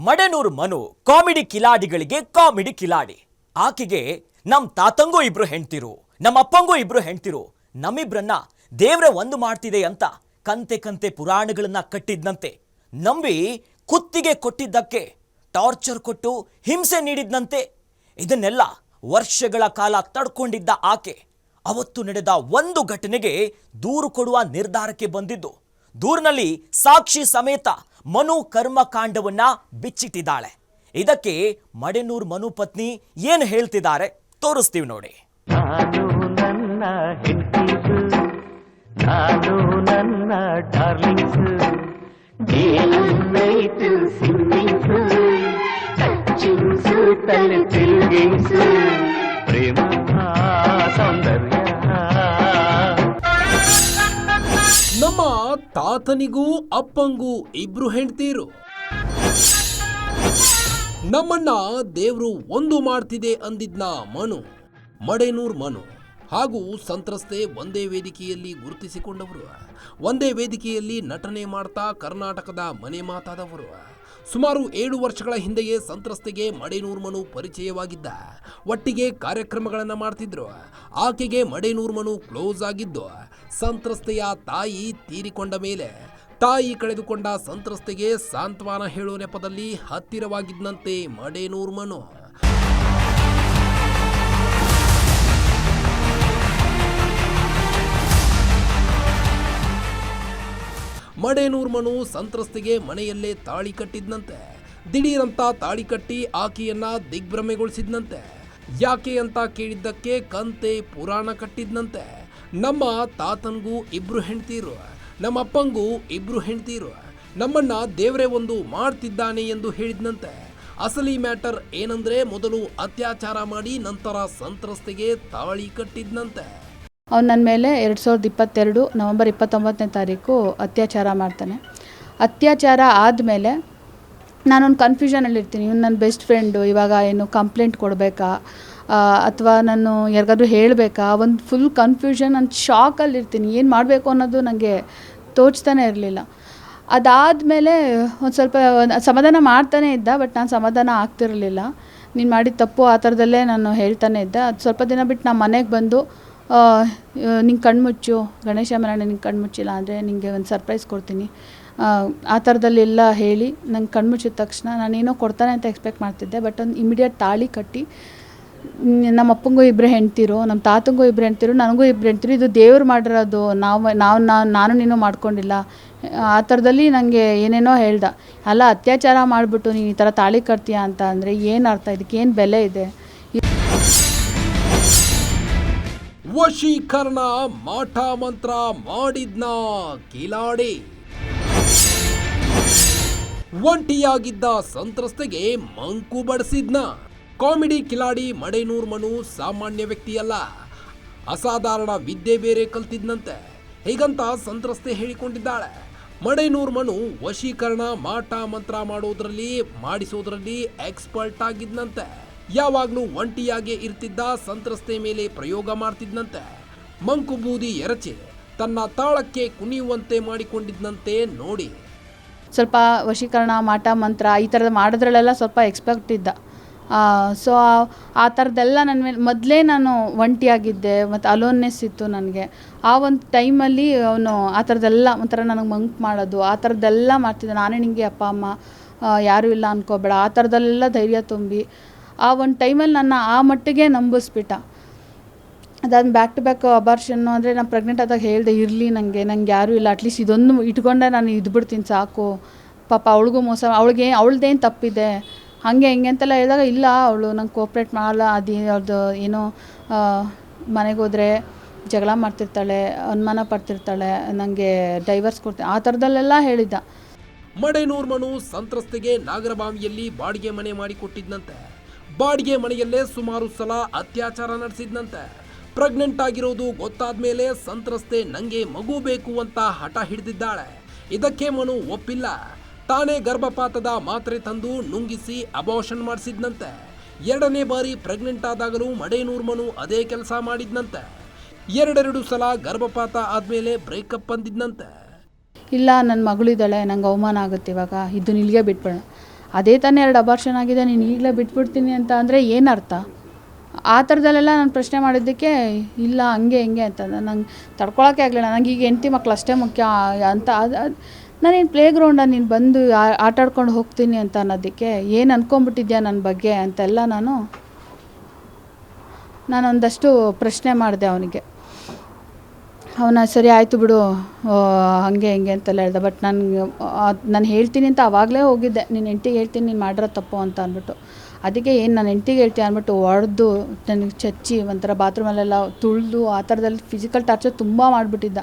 S1: Madenur Manu comedy ಕಿಲಾಡಿಗಳಿಗೆ comedy Kiladi. ಆಕೆಗೆ ನಮ್ ತಾತಂಗೂ 2 ಹೆಂಡ್ತಿರು, ನಮ್ಮ ಅಪ್ಪಂಗೂ 2 ಹೆಂಡ್ತಿರು, ನಮ್ಮಿಬ್ರನ್ನ ದೇವ್ರೆ ಒಂದು ಮಾಡ್ತಿದೆ ಅಂತ ಕಂತೆ ಪುರಾಣಗಳನ್ನ ಕಟ್ಟಿದ್ನಂತೆ. ನಂಬಿ ಕುತ್ತಿಗೆ ಕೊಟ್ಟಿದ್ದಕ್ಕೆ ಟಾರ್ಚರ್ ಕೊಟ್ಟು ಹಿಂಸೆ ನೀಡಿದ್ನಂತೆ. ಇದನ್ನೆಲ್ಲ ವರ್ಷಗಳ ಕಾಲ ತಡ್ಕೊಂಡಿದ್ದ ಆಕೆ ಅವತ್ತು ನಡೆದ ಒಂದು ಘಟನೆಗೆ ದೂರು ಕೊಡುವ ನಿರ್ಧಾರಕ್ಕೆ ಬಂದಿದ್ದು. ದೂರಿನಲ್ಲಿ ಸಾಕ್ಷಿ ಸಮೇತ ಮನು ಕರ್ಮಕಾಂಡವನ್ನ ಬಿಚ್ಚಿಟ್ಟಿದ್ದಾಳೆ. ಇದಕ್ಕೆ ಮಡೆನೂರ್ ಮನು ಪತ್ನಿ ಏನು ಹೇಳ್ತಿದ್ದಾರೆ ತೋರಿಸ್ತೀವಿ ನೋಡಿ.
S6: ನಾನು ನನ್ನ ಹೆಂಡತಿಸು, ನಾನು ನನ್ನ ಡಾರ್ಲಿಂಗ್ಸು, ನೈಟು ಸಿಮ್ಮಿಂಗ್ಸು, ಟಚ್ಚಿಂಗ್ಸು, ತಲೆ ತಿರುಗಿಂಗ್ಸು, ಪ್ರೇಮ ಸೌಂದರ್ಯ.
S2: ನಮ್ಮ ತಾತನಿಗೂ ಅಪ್ಪಂಗೂ 2 ಹೆಂಡ್ತೀರು. ನಮ್ಮನ್ನ ದೇವ್ರು ಒಂದು ಮಾಡ್ತಿದೆ ಅಂದಿದ್ನ ಮನು, ಮಡೆನೂರ್ ಮನು ಹಾಗೂ ಸಂತ್ರಸ್ತೆ ಒಂದೇ ವೇದಿಕೆಯಲ್ಲಿ ಗುರುತಿಸಿಕೊಂಡವರು, ಒಂದೇ ವೇದಿಕೆಯಲ್ಲಿ ನಟನೆ ಮಾಡ್ತಾ ಕರ್ನಾಟಕದ ಮನೆ ಮಾತಾದವರು. ಸುಮಾರು 7 ವರ್ಷಗಳ ಹಿಂದೆಯೇ ಸಂತ್ರಸ್ತೆಗೆ ಮಡೆನೂರ್ ಮನು ಪರಿಚಯವಾಗಿದ್ದ. ಒಟ್ಟಿಗೆ ಕಾರ್ಯಕ್ರಮಗಳನ್ನು ಮಾಡ್ತಿದ್ರು. ಆಕೆಗೆ ಮಡೆನೂರ್ ಮನು ಕ್ಲೋಸ್ ಆಗಿದ್ದು. ಸಂತ್ರಸ್ತೆಯ ತಾಯಿ ತೀರಿಕೊಂಡ ಮೇಲೆ ತಾಯಿ ಕಳೆದುಕೊಂಡ ಸಂತ್ರಸ್ತೆಗೆ ಸಾಂತ್ವನ ಹೇಳೋ ನೆಪದಲ್ಲಿ ಹತ್ತಿರವಾಗಿದ್ದಂತೆ ಮಡೆನೂರ್ ಮನು. ಮಡೆನೂರ್ ಮನು ಸಂತ್ರಸ್ತೆಗೆ ಮನೆಯಲ್ಲೇ ತಾಳಿ ಕಟ್ಟಿದ್ನಂತೆ. ದಿಢೀರಂತ ತಾಳಿ ಕಟ್ಟಿ ಆಕೆಯನ್ನ ದಿಗ್ಭ್ರಮೆಗೊಳಿಸಿದ್ನಂತೆ. ಯಾಕೆ ಅಂತ ಕೇಳಿದ್ದಕ್ಕೆ ಕಂತೆ ಪುರಾಣ ಕಟ್ಟಿದ್ನಂತೆ. ನಮ್ಮ ತಾತನ್ಗೂ 2 ಹೆಂಡ್ತೀರು, ನಮ್ಮ ಅಪ್ಪಂಗೂ 2 ಹೆಂಡ್ತೀರು, ನಮ್ಮನ್ನ ದೇವ್ರೆ ಒಂದು ಮಾಡ್ತಿದ್ದಾನೆ ಎಂದು ಹೇಳಿದ್ನಂತೆ. ಅಸಲಿ ಮ್ಯಾಟರ್ ಏನಂದ್ರೆ ಮೊದಲು ಅತ್ಯಾಚಾರ ಮಾಡಿ ನಂತರ ಸಂತ್ರಸ್ತೆಗೆ ತಾಳಿ ಕಟ್ಟಿದ್ನಂತೆ.
S3: ಅವ್ನು ನನ್ನ ಮೇಲೆ 2022 ನವೆಂಬರ್ 29ನೇ ತಾರೀಕು ಅತ್ಯಾಚಾರ ಮಾಡ್ತಾನೆ. ಅತ್ಯಾಚಾರ ಆದಮೇಲೆ ನಾನೊಂದು ಕನ್ಫ್ಯೂಷನಲ್ಲಿರ್ತೀನಿ. ಇವನು ನನ್ನ ಬೆಸ್ಟ್ ಫ್ರೆಂಡು, ಇವಾಗ ಏನು ಕಂಪ್ಲೇಂಟ್ ಕೊಡಬೇಕಾ ಅಥವಾ ನಾನು ಯಾರಿಗಾದ್ರೂ ಹೇಳಬೇಕಾ, ಒಂದು ಫುಲ್ ಕನ್ಫ್ಯೂಷನ್, ನಾನು ಶಾಕಲ್ಲಿರ್ತೀನಿ. ಏನು ಮಾಡಬೇಕು ಅನ್ನೋದು ನನಗೆ ತೋಚ್ತಾನೆ ಇರಲಿಲ್ಲ. ಅದಾದಮೇಲೆ ಒಂದು ಸ್ವಲ್ಪ ಸಮಾಧಾನ ಮಾಡ್ತಾನೆ ಇದ್ದ, ಬಟ್ ನಾನು ಸಮಾಧಾನ ಆಗ್ತಿರಲಿಲ್ಲ. ನೀನು ಮಾಡಿದ ತಪ್ಪು ಆ ಥರದಲ್ಲೇ ನಾನು ಹೇಳ್ತಾನೆ ಇದ್ದೆ. ಅದು ಸ್ವಲ್ಪ ದಿನ ಬಿಟ್ಟು ನಮ್ಮ ಮನೆಗೆ ಬಂದು ನಿಂಗೆ ಕಣ್ಮುಚ್ಚು, ಗಣೇಶ ಮರಣ್ಣ ನಿಂಗೆ ಕಣ್ಮುಚ್ಚಿಲ್ಲ ಅಂದರೆ ನಿಂಗೆ ಒಂದು ಸರ್ಪ್ರೈಸ್ ಕೊಡ್ತೀನಿ, ಆ ಥರದಲ್ಲೆಲ್ಲ ಹೇಳಿ ನಂಗೆ ಕಣ್ಮುಚ್ಚಿದ ತಕ್ಷಣ ನಾನೇನೋ ಕೊಡ್ತಾನೆ ಅಂತ ಎಕ್ಸ್ಪೆಕ್ಟ್ ಮಾಡ್ತಿದ್ದೆ. ಬಟ್ ಒಂದು ಇಮಿಡಿಯೇಟ್ ತಾಳಿ ಕಟ್ಟಿ ನಮ್ಮ ಅಪ್ಪಂಗೂ ಇಬ್ಬರು ಹೆಂಡ್ತಿರು, ನಮ್ಮ ತಾತಂಗೂ ಇಬ್ಬರು ಹೆಂಡ್ತಿರು, ನನಗೂ ಇಬ್ಬರು ಹೆಂಡ್ತಿರು. ಇದು ದೇವ್ರು ಮಾಡಿರೋದು, ನಾನು ನೀನು ಮಾಡ್ಕೊಂಡಿಲ್ಲ. ಆ ಥರದಲ್ಲಿ ನನಗೆ ಏನೇನೋ ಹೇಳ್ದ. ಅಲ್ಲ, ಅತ್ಯಾಚಾರ ಮಾಡಿಬಿಟ್ಟು ನೀನು ಈ ಥರ ತಾಳಿ ಕಟ್ತೀಯ ಅಂತ ಅಂದರೆ ಏನು ಅರ್ಥ? ಇದಕ್ಕೇನು ಬೆಲೆ ಇದೆ?
S2: ವಶೀಕರಣ ಮಾಟ ಮಂತ್ರ ಮಾಡಿದ್ನ ಕಿಲಾಡಿ. ಒಂಟಿಯಾಗಿದ್ದ ಸಂತ್ರಸ್ತೆಗೆ ಮಂಕು ಬಡಿಸಿದ್ನ. ಕಾಮಿಡಿ ಕಿಲಾಡಿ ಮಡೇನೂರ್ ಮನು ಸಾಮಾನ್ಯ ವ್ಯಕ್ತಿಯಲ್ಲ, ಅಸಾಧಾರಣ ವಿದ್ಯೆ ಬೇರೆ ಕಲ್ತಿದ್ನಂತೆ. ಹೀಗಂತ ಸಂತ್ರಸ್ತೆ ಹೇಳಿಕೊಂಡಿದ್ದಾಳೆ. ಮಡೇನೂರ್ ಮನು ವಶೀಕರಣ ಮಾಟ ಮಂತ್ರ ಮಾಡಿಸೋದ್ರಲ್ಲಿ ಎಕ್ಸ್ಪರ್ಟ್ ಆಗಿದ್ನಂತೆ. ಯಾವಾಗ್ಲೂ ಒಂಟಿಯಾಗೆ ಇರ್ತಿದ್ದ ಸಂತ್ರಸ್ತೆ ಮೇಲೆ ಪ್ರಯೋಗ ಮಾಡ್ತಿದ್ನಂತೆ. ಮಂಕು ಬೂದಿ ಎರಚಿ ತನ್ನ ತಾಳಕ್ಕೆ ಕುಣಿಯುವಂತೆ ಮಾಡಿಕೊಂಡಿದ್ನಂತೆ. ನೋಡಿ,
S3: ಸ್ವಲ್ಪ ವಶೀಕರಣ ಮಾಟ ಮಂತ್ರ ಈ ಥರದ್ದು ಮಾಡೋದ್ರಲ್ಲೆಲ್ಲ ಸ್ವಲ್ಪ ಎಕ್ಸ್ಪರ್ಟ್ ಇದ್ದ. ಸೊ ಆ ಥರದ್ದೆಲ್ಲ ನನ್ನ ಮೇಲೆ ಮೊದಲೇ ನಾನು ಒಂಟಿಯಾಗಿದ್ದೆ ಮತ್ತು ಅಲೋನ್ನೆಸ್ ಇತ್ತು ನನಗೆ. ಆ ಒಂದು ಟೈಮಲ್ಲಿ ಅವನು ಆ ಥರದ್ದೆಲ್ಲ ಒಂಥರ ನನಗೆ ಮಂಕ್ ಮಾಡೋದು, ಆ ಥರದ್ದೆಲ್ಲ ಮಾಡ್ತಿದ್ದೆ. ನಾನೇ ನಿನಗೆ ಅಪ್ಪ ಅಮ್ಮ ಯಾರೂ ಇಲ್ಲ ಅಂದ್ಕೋಬೇಡ, ಆ ಥರದ್ದೆಲ್ಲ ಧೈರ್ಯ ತುಂಬಿ ಆ ಒಂದು ಟೈಮಲ್ಲಿ ನನ್ನ ಆ ಮಟ್ಟಿಗೆ ನಂಬಿಸ್ಬಿಟ್ಟ. ಅದಾದ ಬ್ಯಾಕ್ ಟು ಬ್ಯಾಕ್ ಅಬಾರ್ಷನ್ನು ಅಂದರೆ ನಾನು ಪ್ರೆಗ್ನೆಂಟ್ ಆದಾಗ ಹೇಳಿದೆ, ಇರಲಿ ನಂಗೆ ಯಾರೂ ಇಲ್ಲ, ಅಟ್ಲೀಸ್ಟ್ ಇದೊಂದು ಇಟ್ಕೊಂಡೆ ನಾನು ಇದ್ಬಿಡ್ತೀನಿ ಸಾಕು, ಪಾಪ ಅವಳಿಗೂ ಮೋಸ, ಅವಳದ್ದೇನು ತಪ್ಪಿದೆ ಹಾಗೆ ಹಿಂಗೆ ಅಂತೆಲ್ಲ ಹೇಳಿದಾಗ, ಇಲ್ಲ ಅವಳು ನಂಗೆ ಕೋಪ್ರೇಟ್ ಮಾಡಲ್ಲ, ಅವ್ರದ್ದು ಏನೋ ಮನೆಗೆ ಹೋದರೆ ಜಗಳ ಮಾಡ್ತಿರ್ತಾಳೆ, ಅನುಮಾನ ಪಡ್ತಿರ್ತಾಳೆ, ನನಗೆ ಡೈವರ್ಸ್ ಕೊಡ್ತೀನಿ, ಆ ಥರದಲ್ಲೆಲ್ಲ ಹೇಳಿದ್ದ.
S2: ಮಡೇನೂರ್ ಮನು ಸಂತ್ರಸ್ತೆಗೆ ನಾಗರಬಾವಿಯಲ್ಲಿ ಬಾಡಿಗೆ ಮನೆ ಮಾಡಿಕೊಟ್ಟಿದ್ನಂತೆ. ಬಾಡಿಗೆ ಮನೆಯಲ್ಲೇ ಸುಮಾರು ಸಲ ಅತ್ಯಾಚಾರ ನಡೆಸಿದ್ನಂತೆ. ಪ್ರೆಗ್ನೆಂಟ್ ಆಗಿರೋದು ಗೊತ್ತಾದ ಮೇಲೆ ಸಂತ್ರಸ್ತೆ ನಂಗೆ ಮಗು ಬೇಕು ಅಂತ ಹಠ ಹಿಡಿದಿದ್ದಾಳೆ. ಇದಕ್ಕೆ ಮನು ಒಪ್ಪಿಲ್ಲ. ತಾನೇ ಗರ್ಭಪಾತದ ಮಾತ್ರೆ ತಂದು ನುಂಗಿಸಿ ಅಬಾರ್ಷನ್ ಮಾಡಿಸಿದ್ನಂತೆ. 2ನೇ ಬಾರಿ ಪ್ರೆಗ್ನೆಂಟ್ ಆದಾಗಲೂ ಮಡೇನೂರ್ ಮನು ಅದೇ ಕೆಲಸ ಮಾಡಿದ್ನಂತೆ. 2 ಸಲ ಗರ್ಭಪಾತ ಆದ್ಮೇಲೆ ಬ್ರೇಕಪ್ ಬಂದಿದ್ನಂತೆ.
S3: ಇಲ್ಲ, ನನ್ನ ಮಗಳಿದ್ದಾಳೆ, ನಂಗೆ ಅವಮಾನ ಆಗುತ್ತೆ, ಇವಾಗ ಇದನ್ನ ಇಲ್ಲಿಗೆ ಬಿಟ್ಬಿಡೋಣ. ಅದೇ ತಾನೇ 2 ಅಬಾರ್ಷನ್ ಆಗಿದೆ, ನೀನು ಈಗಲೇ ಬಿಟ್ಬಿಡ್ತೀನಿ ಅಂತ ಅಂದರೆ ಏನರ್ಥ? ಆ ಥರದಲ್ಲೆಲ್ಲ ನಾನು ಪ್ರಶ್ನೆ ಮಾಡಿದ್ದಕ್ಕೆ ಇಲ್ಲ ಹಂಗೆ ಹಿಂಗೆ ಅಂತ ನಂಗೆ ತಡ್ಕೊಳಕ್ಕೆ ಆಗಲಿಲ್ಲ. ನನಗೆ ಈಗ ಹೆಂಡತಿ ಮಕ್ಳು ಅಷ್ಟೇ ಮುಖ್ಯ ಅಂತ ನಾನೇನು ಪ್ಲೇ ಗ್ರೌಂಡಲ್ಲಿ ನೀನು ಬಂದು ಆಟ ಆಡ್ಕೊಂಡು ಹೋಗ್ತೀನಿ ಅಂತ ಅನ್ನೋದಕ್ಕೆ ಏನು ಅಂದ್ಕೊಂಬಿಟ್ಟಿದ್ಯಾ ನನ್ನ ಬಗ್ಗೆ ಅಂತೆಲ್ಲ ನಾನೊಂದಷ್ಟು ಪ್ರಶ್ನೆ ಮಾಡಿದೆ ಅವನಿಗೆ. ಅವನ ಸರಿ ಆಯಿತು ಬಿಡು ಹಾಗೆ ಹಿಂಗೆ ಅಂತೆಲ್ಲ ಹೇಳ್ದೆ. ಬಟ್ ನಾನು ಹೇಳ್ತೀನಿ ಅಂತ ಆವಾಗಲೇ ಹೋಗಿದ್ದೆ, ನಿನ್ನ ಹೆಂಡ್ತಿಗೆ ಹೇಳ್ತೀನಿ ನೀನು ಮಾಡಿರೋ ತಪ್ಪು ಅಂತ ಅಂದ್ಬಿಟ್ಟು. ಅದಕ್ಕೆ ಏನು ನಾನು ಹೆಂಡ್ತಿಗೆ ಹೇಳ್ತೀನಿ ಅಂದ್ಬಿಟ್ಟು ಹೊಡೆದು ನನಗೆ ಚಚ್ಚಿ ಒಂಥರ ಬಾತ್ರೂಮಲ್ಲೆಲ್ಲ ತುಳಿದು ಆ ಥರದಲ್ಲಿ ಫಿಸಿಕಲ್ ಟಾರ್ಚರ್ ತುಂಬ ಮಾಡಿಬಿಟ್ಟಿದ್ದ.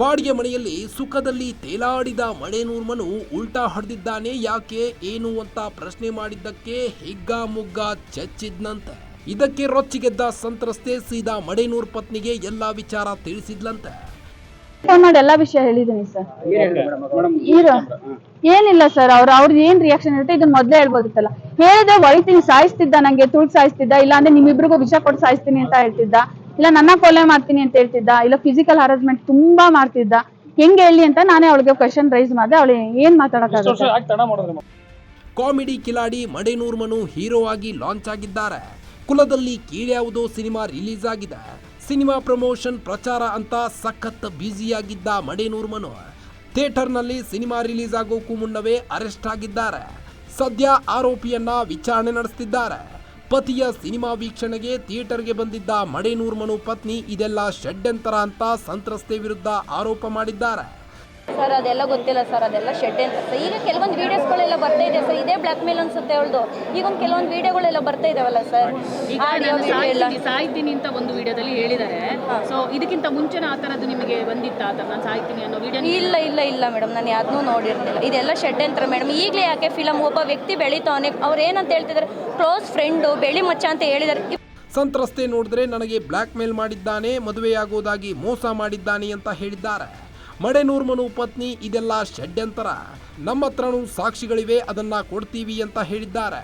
S2: ಬಾಡಿಗೆ ಮನೆಯಲ್ಲಿ ಸುಖದಲ್ಲಿ ತೇಲಾಡಿದ ಮಡೇನೂರ್ ಮನು ಉಲ್ಟಾ ಹೊಡೆದಿದ್ದಾನೆ ಯಾಕೆ ಏನು ಅಂತ ಪ್ರಶ್ನೆ ಮಾಡಿದ್ದಕ್ಕೆ ಹಿಗ್ಗಾಮುಗ್ಗ ಚಚ್ಚಿದ್ನಂತೆ. ಇದಕ್ಕೆ ರೊಚ್ಚಿಗೆದ್ದ ಸಂತ್ರಸ್ತೆ ಸೀದಾ ಮಡೇನೂರ್ ಪತ್ನಿಗೆ ಎಲ್ಲಾ ವಿಚಾರ ತಿಳಿಸಿದ್ಲಂತೆ.
S3: ಫೋನ್ ಮಾಡಿ ಎಲ್ಲ ವಿಷಯ ಹೇಳಿದ್ದೀನಿ ಸರ್. ಏನಿಲ್ಲ ಸರ್, ಅವ್ರದ್ದು ಏನು ರಿಯಾಕ್ಷನ್ ಇರುತ್ತೆ ಇದನ್ನ ಮೊದಲೇ ಹೇಳ್ಬೋದಿತ್ತಲ್ಲ. ಹೇಳಿದ್ರೆ ಹೊಳಿತೀನಿ, ಸಾಯಿಸ್ತಿದ್ದ, ನಂಗೆ ತುಳು ಸಾಯಿಸ್ತಿದ್ದ, ಇಲ್ಲ ಅಂದ್ರೆ ನಿಮ್ಮಿಬ್ರಿಗೂ ವಿಷ ಕೊಟ್ಟು ಸಾಯಿಸ್ತೀನಿ ಅಂತ ಹೇಳ್ತಿದ್ದ, ಇಲ್ಲ ನನ್ನ ಕೊಲೆ ಮಾಡ್ತೀನಿ ಅಂತ ಹೇಳ್ತಿದ್ದ, ಇಲ್ಲ ಫಿಸಿಕಲ್ ಹರಾಸ್ಮೆಂಟ್ ತುಂಬಾ ಮಾಡ್ತಿದ್ದ. ಹೆಂಗೆ ಹೇಳಿ ಅಂತ ನಾನೇ ಅವಳಿಗೆ ಕ್ವೆಶ್ಚನ್ ರೈಸ್ ಮಾಡಿದೆ. ಅವಳು ಏನ್ ಮಾತಾಡಕ್ಕಾಗುತ್ತೆ?
S2: ಕಾಮಿಡಿ ಕಿಲಾಡಿ ಮಡೇನೂರ್ ಮನು ಹೀರೋ ಆಗಿ ಲಾಂಚ್ ಆಗಿದ್ದಾರೆ. ಕುಲದಲ್ಲಿ ಕೀಳ್ಯಾವುದೋ ಸಿನಿಮಾ ರಿಲೀಸ್ ಆಗಿದೆ. ಸಿನಿಮಾ ಪ್ರಮೋಷನ್ ಪ್ರಚಾರ ಅಂತ ಸಖತ್ ಬ್ಯುಸಿಯಾಗಿದ್ದ ಮಡೇನೂರ್ ಮನು ಥಿಯೇಟರ್ನಲ್ಲಿ ಸಿನಿಮಾ ರಿಲೀಸ್ ಆಗೋಕ್ಕೂ ಮುನ್ನವೇ ಅರೆಸ್ಟ್ ಆಗಿದ್ದಾರೆ. ಸದ್ಯ ಆರೋಪಿಯನ್ನ ವಿಚಾರಣೆ ನಡೆಸುತ್ತಿದ್ದಾರೆ. ಪತಿಯ ಸಿನಿಮಾ ವೀಕ್ಷಣೆಗೆ ಥಿಯೇಟರ್ಗೆ ಬಂದಿದ್ದ ಮಡೇನೂರ್ ಮನು ಪತ್ನಿ ಇದೆಲ್ಲ ಷಡ್ಯಂತರ ಅಂತ ಸಂತ್ರಸ್ತೆ ವಿರುದ್ಧ ಆರೋಪ ಮಾಡಿದ್ದಾರೆ.
S7: ಸರ್ ಅದೆಲ್ಲ ಗೊತ್ತಿಲ್ಲ ಸರ್, ಅದೆಲ್ಲ ಶೆಡ್ ಅಂತ ಸರ್. ಈಗ ಕೆಲವೊಂದು ವಿಡಿಯೋಸ್ಗಳೆಲ್ಲ ಬರ್ತಾ ಇದೆ ಸರ್, ಇದೇ ಬ್ಲಾಕ್ ಮೇಲ್ ಅನ್ಸುತ್ತೆ ಅವಳದು. ಈಗ ಒಂದು ಕೆಲವೊಂದು ವಿಡಿಯೋಗಳೆಲ್ಲ ಬರ್ತಾ ಇದಾವಲ್ಲ ಸರ್,
S8: ಸಾಯ್ತೀನಿ ಅಂತ ಒಂದು ವಿಡಿಯೋದಲ್ಲಿ ಹೇಳಿದ್ದಾರೆ. ಸೊ ಇದಕ್ಕಿಂತ ಮುಂಚೆನೇ ಆ ಥರದ್ದು ನಿಮಗೆ ಬಂದಿತ್ತ ಆ ಥರ ನಾನು ಸಾಯ್ತೀನಿ ಅನ್ನೋ ವಿಡಿಯೋ?
S7: ಇಲ್ಲ ಮೇಡಮ್, ನಾನು ಯಾವ್ದನ್ನೂ ನೋಡಿರ್ಲಿಲ್ಲ. ಇದೆಲ್ಲ ಶೆಡ್ ಅಂತ ಮೇಡಮ್. ಈಗಲೇ ಯಾಕೆ ಫಿಲಮ್ ಒಬ್ಬ ವ್ಯಕ್ತಿ ಬೆಳೀತಾವನೆ, ಅವ್ರು ಏನಂತ ಹೇಳ್ತಿದ್ದಾರೆ, ಕ್ಲೋಸ್ ಫ್ರೆಂಡು ಬೆಳಿ ಮಚ್ಚ ಅಂತ ಹೇಳಿದ್ದಾರೆ.
S2: ಸಂತ್ರಸ್ತೆ ನೋಡಿದ್ರೆ ನನಗೆ ಬ್ಲಾಕ್ ಮೇಲ್ ಮಾಡಿದ್ದಾನೆ, ಮದುವೆಯಾಗೋದಾಗಿ ಮೋಸ ಮಾಡಿದ್ದಾನೆ ಅಂತ ಹೇಳಿದ್ದಾರೆ. ಮಡೇನೂರ್ ಮನು ಪತ್ನಿ ಇದೆಲ್ಲ ಷಡ್ಯಂತರ, ನಮ್ಮ ಹತ್ರನೂ ಸಾಕ್ಷಿಗಳಿವೆ, ಅದನ್ನ ಕೊಡ್ತೀವಿ ಅಂತ ಹೇಳಿದ್ದಾರೆ.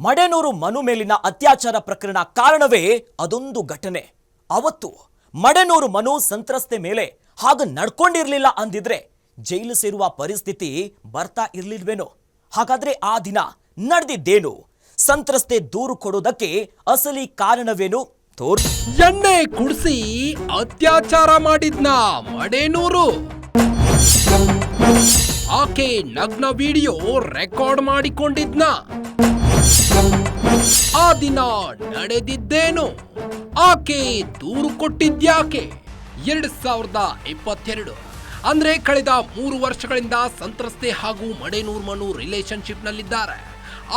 S1: ಮಡೇನೂರು ಮನು ಮೇಲಿನ ಅತ್ಯಾಚಾರ ಪ್ರಕರಣ ಕಾರಣವೇ ಅದೊಂದು ಘಟನೆ. ಅವತ್ತು ಮಡೇನೂರು ಮನು ಸಂತ್ರಸ್ತೆ ಮೇಲೆ ಹಾಗೆ ನಡ್ಕೊಂಡಿರ್ಲಿಲ್ಲ ಅಂದಿದ್ರೆ ಜೈಲು ಸೇರುವ ಪರಿಸ್ಥಿತಿ ಬರ್ತಾ ಇರ್ಲಿಲ್ವೇನೋ? ಹಾಗಾದ್ರೆ ಆ ದಿನ ನಡೆದಿದ್ದೇನು? ಸಂತ್ರಸ್ತೆ ದೂರು ಕೊಡೋದಕ್ಕೆ ಅಸಲಿ ಕಾರಣವೇನು?
S2: ಎಣ್ಣೆ ಕುಡಿಸಿ ಅತ್ಯಾಚಾರ ಮಾಡಿದ್ನ ಮಡೇನೂರು. ಆಕೆ ನಗ್ನ ವಿಡಿಯೋ ರೆಕಾರ್ಡ್ ಮಾಡಿಕೊಂಡಿದ್ನ. ಆ ದಿನ ನಡೆದಿದ್ದೇನು? ಆಕೆ ದೂರು ಕೊಟ್ಟಿದ್ಯಾಕೆ? 2022 ಅಂದ್ರೆ ಕಳೆದ 3 ವರ್ಷಗಳಿಂದ ಸಂತ್ರಸ್ತೆ ಹಾಗೂ ಮಡೇನೂರ್ ಮನು ರಿಲೇಶನ್ಶಿಪ್ ನಲ್ಲಿದ್ದಾರೆ.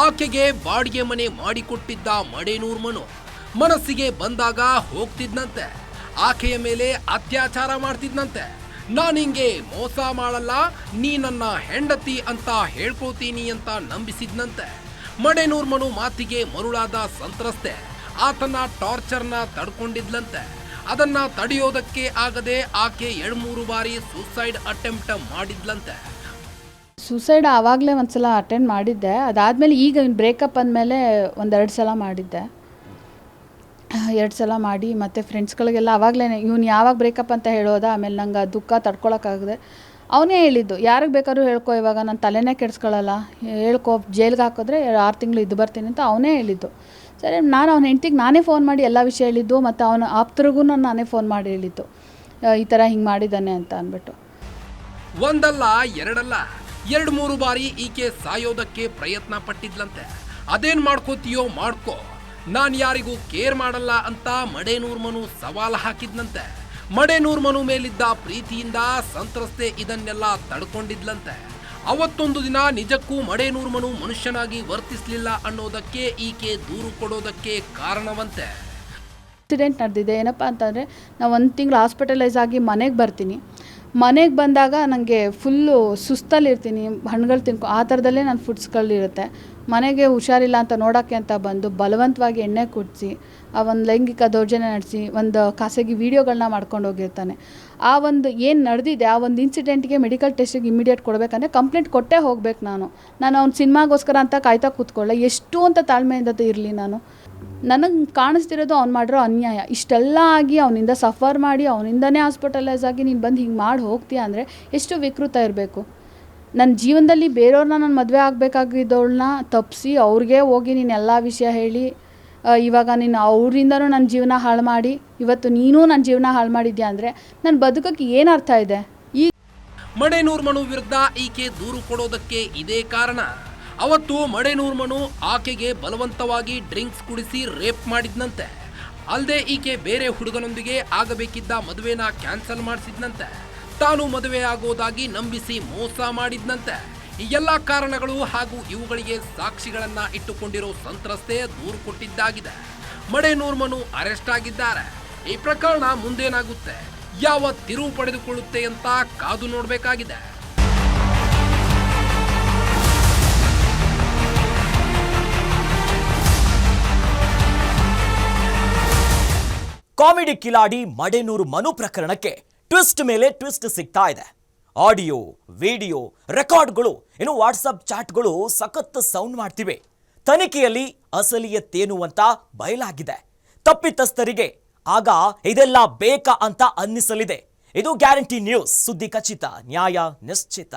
S2: ಆಕೆಗೆ ಬಾಡಿಗೆ ಮನೆ ಮಾಡಿಕೊಟ್ಟಿದ್ದ ಮಡೇನೂರ್ ಮನು ಮನಸ್ಸಿಗೆ ಬಂದಾಗ ಹೋಗ್ತಿದ್ನಂತೆ. ಆಕೆಯ ಮೇಲೆ ಅತ್ಯಾಚಾರ ಮಾಡ್ತಿದ್ನಂತೆ. ನಾನಿಂಗೆ ಮೋಸ ಮಾಡಲ್ಲ, ನೀ ನನ್ನ ಹೆಂಡತಿ ಅಂತ ಹೇಳ್ಕೊಳ್ತೀನಿ ಅಂತ ನಂಬಿಸಿದ್ನಂತೆ. ಮಡೇನೂರ್ ಮನು ಮಾತಿಗೆ ಮರುಳಾದ ಸಂತ್ರಸ್ತೆ ಆತನ ಟಾರ್ಚರ್ನ ತಡ್ಕೊಂಡಿದ್ಲಂತೆ. ಅದನ್ನ ತಡೆಯೋದಕ್ಕೆ ಆಗದೆ ಆಕೆ 2-3 ಬಾರಿ ಸೂಸೈಡ್ ಅಟೆಂಪ್ಟ್ ಮಾಡಿದ್ಲಂತೆ.
S3: ಸೂಸೈಡ್ ಆವಾಗಲೇ ಒಂದ್ಸಲ ಅಟೆಂಡ್ ಮಾಡಿದ್ದೆ. ಅದಾದಮೇಲೆ ಈಗ ಬ್ರೇಕಪ್ ಅಂದಮೇಲೆ 1-2 ಸಲ ಮಾಡಿದ್ದೆ. 2 ಸಲ ಮಾಡಿ ಮತ್ತು ಫ್ರೆಂಡ್ಸ್ಗಳಿಗೆಲ್ಲ ಆವಾಗಲೇ ಇವ್ನು ಯಾವಾಗ ಬ್ರೇಕಪ್ ಅಂತ ಹೇಳೋದ. ಆಮೇಲೆ ನಂಗೆ ದುಃಖ ತಡ್ಕೊಳಕ್ಕಾಗದೆ ಅವನೇ ಹೇಳಿದ್ದು, ಯಾರಿಗೆ ಬೇಕಾದ್ರೂ ಹೇಳ್ಕೊ, ಇವಾಗ ನಾನು ತಲೆನೇ ಕೆಡಿಸ್ಕೊಳ್ಳಲ್ಲ, ಹೇಳ್ಕೊ, ಜೈಲ್ಗೆ ಹಾಕಿದ್ರೆ 6 ತಿಂಗಳು ಇದ್ದು ಬರ್ತೀನಿ ಅಂತ ಅವನೇ ಹೇಳಿದ್ದು. ಸರಿ, ನಾನು ಅವನ ಹೆಂಡ್ತಿಗೆ ನಾನೇ ಫೋನ್ ಮಾಡಿ ಎಲ್ಲ ವಿಷಯ ಹೇಳಿದ್ದು, ಮತ್ತು ಅವನ ಆಪ್ತರಿಗೂ ನಾನೇ ಫೋನ್ ಮಾಡಿ ಹೇಳಿದ್ದು, ಈ ಥರ ಹಿಂಗೆ ಮಾಡಿದ್ದಾನೆ ಅಂತ ಅಂದ್ಬಿಟ್ಟು.
S2: ಒಂದಲ್ಲ ಎರಡಲ್ಲ 2-3 ಬಾರಿ ಈಕೆ ಸಾಯೋದಕ್ಕೆ ಪ್ರಯತ್ನ ಪಟ್ಟಿದ್ಲಂತೆ. ಅದೇನ್ ಮಾಡ್ಕೋತೀಯೋ ಮಾಡ್ಕೋ, ನಾನು ಯಾರಿಗೂ ಕೇರ್ ಮಾಡಲ್ಲ ಅಂತ ಮಡೇನೂರ್ ಮನು ಸವಾಲು ಹಾಕಿದ್ನಂತೆ. ಮಡೇನೂರ್ ಮನು ಮೇಲಿದ್ದ ಪ್ರೀತಿಯಿಂದ ಸಂತ್ರಸ್ತೆ ಇದನ್ನೆಲ್ಲ ತಡ್ಕೊಂಡಿದ್ಲಂತೆ. ಅವತ್ತೊಂದು ದಿನ ನಿಜಕ್ಕೂ ಮಡೇನೂರ್ ಮನು ಮನುಷ್ಯನಾಗಿ ವರ್ತಿಸಲಿಲ್ಲ ಅನ್ನೋದಕ್ಕೆ ಈಕೆ ದೂರು ಕೊಡೋದಕ್ಕೆ ಕಾರಣವಂತೆ.
S3: ಆಕ್ಸಿಡೆಂಟ್ ನಡೆದಿದೆ. ಏನಪ್ಪ ಅಂತಂದರೆ ನಾವು 1 ತಿಂಗಳು ಹಾಸ್ಪಿಟಲೈಸ್ ಆಗಿ ಮನೆಗೆ ಬರ್ತೀನಿ. ಮನೆಗೆ ಬಂದಾಗ ನನಗೆ ಫುಲ್ಲು ಸುಸ್ತಲ್ಲಿರ್ತೀನಿ, ಹಣ್ಣುಗಳು ಆ ಥರದಲ್ಲೇ ನನ್ನ ಫುಡ್ಸ್ಗಳಿರುತ್ತೆ. ಮನೆಗೆ ಹುಷಾರಿಲ್ಲ ಅಂತ ನೋಡೋಕ್ಕೆ ಅಂತ ಬಂದು ಬಲವಂತವಾಗಿ ಎಣ್ಣೆ ಕುಡಿಸಿ, ಆ ಒಂದು ಲೈಂಗಿಕ ದೌರ್ಜನ್ಯ ನಡೆಸಿ, ಒಂದು ಖಾಸಗಿ ವೀಡಿಯೋಗಳನ್ನ ಮಾಡ್ಕೊಂಡು ಹೋಗಿರ್ತಾನೆ. ಆ ಒಂದು ಏನು ನಡೆದಿದೆ, ಆ ಒಂದು ಇನ್ಸಿಡೆಂಟ್ಗೆ ಮೆಡಿಕಲ್ ಟೆಸ್ಟಿಗೆ ಇಮಿಡಿಯೇಟ್ ಕೊಡಬೇಕಂದ್ರೆ ಕಂಪ್ಲೇಂಟ್ ಕೊಟ್ಟೇ ಹೋಗ್ಬೇಕು. ನಾನು ಅವ್ನ ಸಿನಿಮಾಗೋಸ್ಕರ ಅಂತ ಕಾಯ್ತಾ ಕೂತ್ಕೊಳ್ಳೆ, ಎಷ್ಟು ಅಂತ ತಾಳ್ಮೆಯಿಂದ ಇರಲಿ. ನನಗೆ ಕಾಣಿಸ್ತಿರೋದು ಅವ್ನು ಮಾಡಿರೋ ಅನ್ಯಾಯ. ಇಷ್ಟೆಲ್ಲ ಆಗಿ ಅವನಿಂದ ಸಫರ್ ಮಾಡಿ ಅವನಿಂದನೇ ಹಾಸ್ಪಿಟಲೈಸ್ ಆಗಿ ನೀನು ಬಂದು ಹಿಂಗೆ ಮಾಡಿ ಹೋಗ್ತೀಯ ಅಂದರೆ ಎಷ್ಟು ವಿಕೃತ ಇರಬೇಕು. ನನ್ನ ಜೀವನದಲ್ಲಿ ಬೇರೆಯವ್ರನ್ನ ನಾನು ಮದುವೆ ಆಗಬೇಕಾಗಿದ್ದವಳನ್ನ ತಪ್ಪಿಸಿ ಅವ್ರಿಗೆ ಹೋಗಿ ನೀನು ಎಲ್ಲ ವಿಷಯ ಹೇಳಿ, ಇವಾಗ ನೀನು ಅವರಿಂದನೂ ನನ್ನ ಜೀವನ ಹಾಳು ಮಾಡಿ ಇವತ್ತು ನೀನೂ ನನ್ನ ಜೀವನ ಹಾಳು ಮಾಡಿದ್ಯಾ ಅಂದರೆ ನನ್ನ ಬದುಕಕ್ಕೆ ಏನು ಅರ್ಥ ಇದೆ? ಈ
S2: ಮಡೇನೂರ್ ಮನು ವಿರುದ್ಧ ಈಕೆ ದೂರು ಕೊಡೋದಕ್ಕೆ ಇದೇ ಕಾರಣ. ಅವತ್ತು ಮಡೇನೂರ್ ಮನು ಆಕೆಗೆ ಬಲವಂತವಾಗಿ ಡ್ರಿಂಕ್ಸ್ ಕುಡಿಸಿ ರೇಪ್ ಮಾಡಿದ್ನಂತೆ. ಅಲ್ಲದೆ ಈಕೆ ಬೇರೆ ಹುಡುಗನೊಂದಿಗೆ ಆಗಬೇಕಿದ್ದ ಮದುವೆನ ಕ್ಯಾನ್ಸಲ್ ಮಾಡಿಸಿದ್ನಂತೆ. ತಾನು ಮದುವೆ ಆಗೋದಾಗಿ ನಂಬಿಸಿ ಮೋಸ ಮಾಡಿದ್ನಂತೆ. ಈ ಎಲ್ಲ ಕಾರಣಗಳು ಹಾಗೂ ಇವುಗಳಿಗೆ ಸಾಕ್ಷಿಗಳನ್ನ ಇಟ್ಟುಕೊಂಡಿರೋ ಸಂತ್ರಸ್ತೆ ದೂರು ಕೊಟ್ಟಿದ್ದಾಗಿದೆ. ಮಡೇನೂರ್ ಮನು ಅರೆಸ್ಟ್ ಆಗಿದ್ದಾರೆ. ಈ ಪ್ರಕರಣ ಮುಂದೇನಾಗುತ್ತೆ, ಯಾವ ತಿರುವು ಪಡೆದುಕೊಳ್ಳುತ್ತೆ ಅಂತ ಕಾದು ನೋಡಬೇಕಾಗಿದೆ.
S1: ಕಾಮಿಡಿ ಕಿಲಾಡಿ ಮಡೇನೂರು ಮನು ಪ್ರಕರಣಕ್ಕೆ ಟ್ವಿಸ್ಟ್ ಮೇಲೆ ಟ್ವಿಸ್ಟ್ ಸಿಗ್ತಾ ಇದೆ. ಆಡಿಯೋ, ವಿಡಿಯೋ, ರೆಕಾರ್ಡ್ಗಳು, ಇನ್ನು ವಾಟ್ಸಪ್ ಚಾಟ್ಗಳು ಸಖತ್ ಸೌಂಡ್ ಮಾಡ್ತಿವೆ. ತನಿಖೆಯಲ್ಲಿ ಅಸಲಿಯತ್ತೇನು ಅಂತ ಬಯಲಾಗಿದೆ. ತಪ್ಪಿತಸ್ಥರಿಗೆ ಆಗ ಇದೆಲ್ಲ ಬೇಕಾ ಅಂತ ಅನ್ನಿಸಲಿದೆ. ಇದು ಗ್ಯಾರಂಟಿ ನ್ಯೂಸ್, ಸುದ್ದಿ ಖಚಿತ, ನ್ಯಾಯ ನಿಶ್ಚಿತ.